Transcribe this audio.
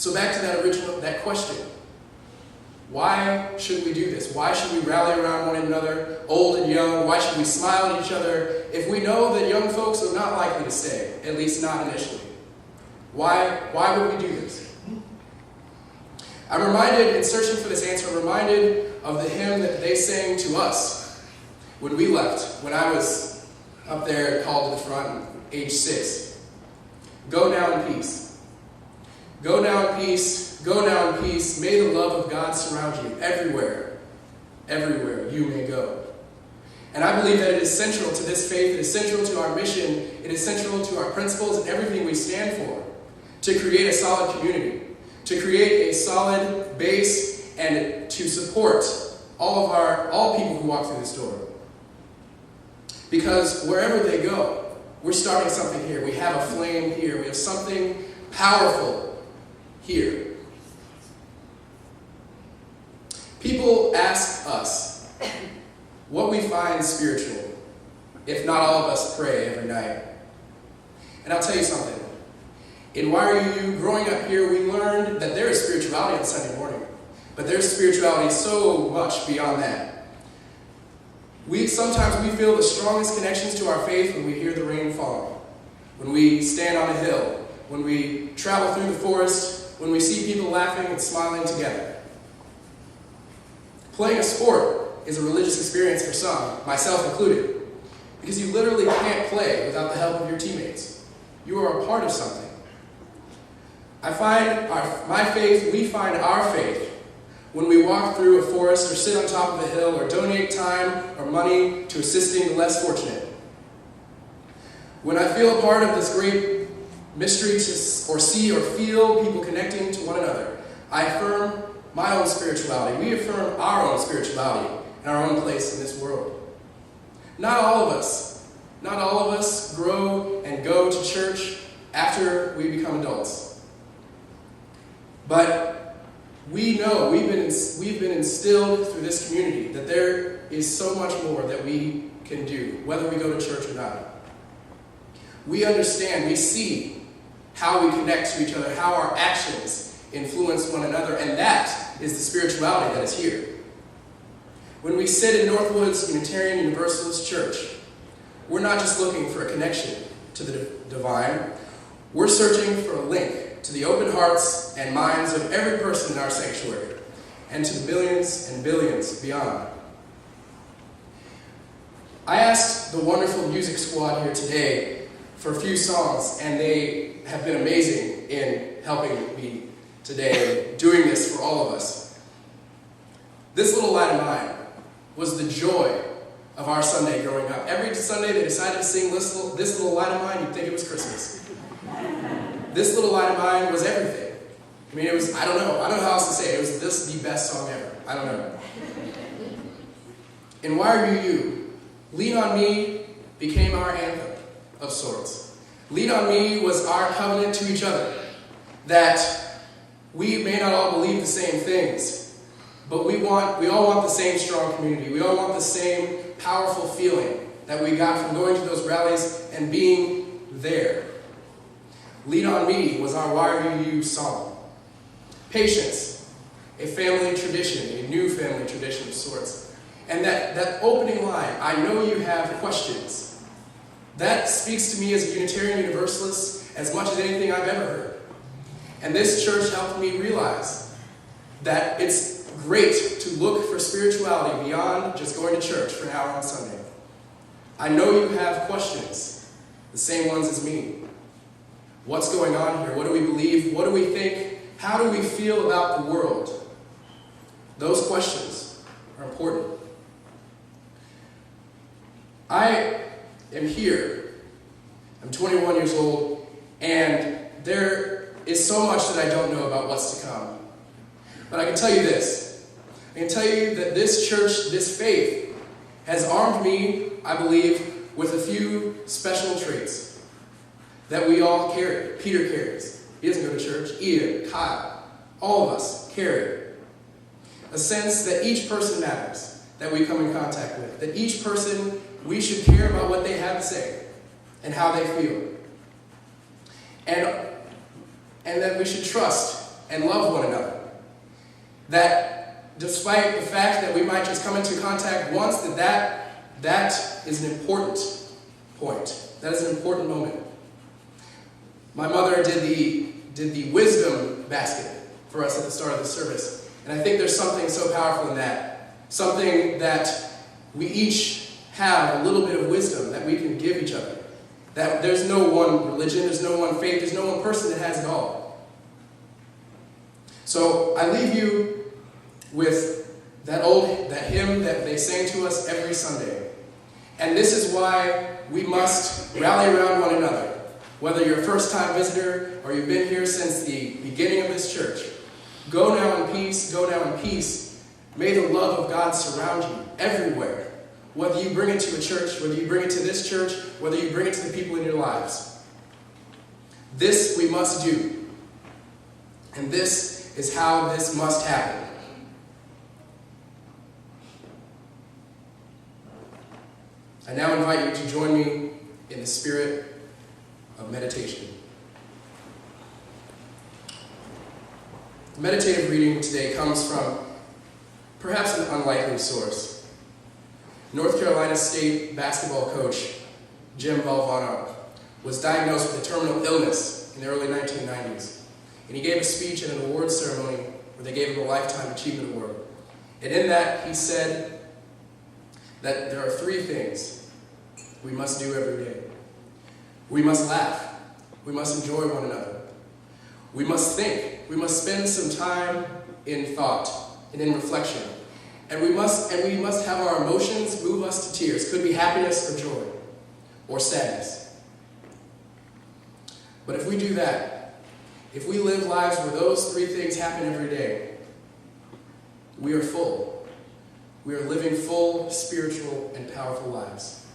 So back to that question. Why should we do this? Why should we rally around one another, old and young? Why should we smile at each other if we know that young folks are not likely to stay, at least not initially? Why would we do this? I'm reminded, in searching for this answer, I'm reminded of the hymn that they sang to us when we left, when I was up there and called to the front, age 6. Go now in peace. Go now in peace. Go now in peace. May the love of God surround you everywhere. Everywhere you may go. And I believe that it is central to this faith. It is central to our mission. It is central to our principles and everything we stand for. To create a solid community. To create a solid base and to support all people who walk through this door. Because wherever they go, we're starting something here. We have a flame here. We have something powerful here. People ask us what we find spiritual, if not all of us pray every night. And I'll tell you something. In YRU, growing up here, we learned that there is spirituality on Sunday morning. But there's spirituality so much beyond that. Sometimes we feel the strongest connections to our faith when we hear the rain falling, when we stand on a hill, when we travel through the forest, when we see people laughing and smiling together. Playing a sport is a religious experience for some, myself included, because you literally can't play without the help of your teammates. You are a part of something. We find our faith when we walk through a forest or sit on top of a hill or donate time or money to assisting the less fortunate. When I feel a part of this great mystery or see or feel people connecting to one another, I affirm my own spirituality. We affirm our own spirituality and our own place in this world. Not all of us grow and go to church after we become adults. But we know, we've been instilled through this community that there is so much more that we can do, whether we go to church or not. We understand, we see how we connect to each other, how our actions influence one another, and that is the spirituality that is here. When we sit in Northwoods Unitarian Universalist Church, we're not just looking for a connection to the divine, we're searching for a link to the open hearts and minds of every person in our sanctuary, and to the billions and billions beyond. I asked the wonderful music squad here today for a few songs, and they have been amazing in helping me today, doing this for all of us. This Little Light of Mine was the joy of our Sunday growing up. Every Sunday they decided to sing This Little Light of Mine, you'd think it was Christmas. This Little Light of Mine was everything. I mean, it was, I don't know how else to say it. It was the best song ever. I don't know. In YRUU, Lean on Me became our anthem of sorts. Lean on Me was our covenant to each other, that we may not all believe the same things, but we all want the same strong community. We all want the same powerful feeling that we got from going to those rallies and being there. Lean on Me was our YRUU song. Patience, a family tradition, a new family tradition of sorts. And that opening line, I know you have questions, that speaks to me as a Unitarian Universalist as much as anything I've ever heard. And this church helped me realize that it's great to look for spirituality beyond just going to church for an hour on Sunday. I know you have questions, the same ones as me. What's going on here? What do we believe? What do we think? How do we feel about the world? Those questions are important. I am here. I'm 21 years old, and there is so much that I don't know about what's to come. But I can tell you this. I can tell you that this church, this faith, has armed me, I believe, with a few special traits that we all carry. Peter carries. He doesn't go to church. Ian, Kyle, all of us carry a sense that each person matters, that we come in contact with, that each person, we should care about what they have to say and how they feel. And that we should trust and love one another. That despite the fact that we might just come into contact once, that is an important point. That is an important moment. My mother did the wisdom basket for us at the start of the service. And I think there's something so powerful in that. Something that we each have a little bit of wisdom that we can give each other. That there's no one religion, there's no one faith, there's no one person that has it all. So I leave you with that hymn that they sang to us every Sunday. And this is why we must rally around one another. Whether you're a first-time visitor or you've been here since the beginning of this church, go now in peace, go now in peace. May the love of God surround you everywhere. Whether you bring it to a church, whether you bring it to this church, whether you bring it to the people in your lives. This we must do. And this is how this must happen. I now invite you to join me in the spirit of meditation. The meditative reading today comes from perhaps an unlikely source. North Carolina State basketball coach Jim Valvano was diagnosed with a terminal illness in the early 1990s. And he gave a speech at an awards ceremony where they gave him a Lifetime Achievement Award. And in that, he said that there are three things we must do every day. We must laugh. We must enjoy one another. We must think. We must spend some time in thought and in reflection. And we must have our emotions move us to tears. Could be happiness or joy or sadness. But if we do that, if we live lives where those three things happen every day, we are full. We are living full, spiritual, and powerful lives.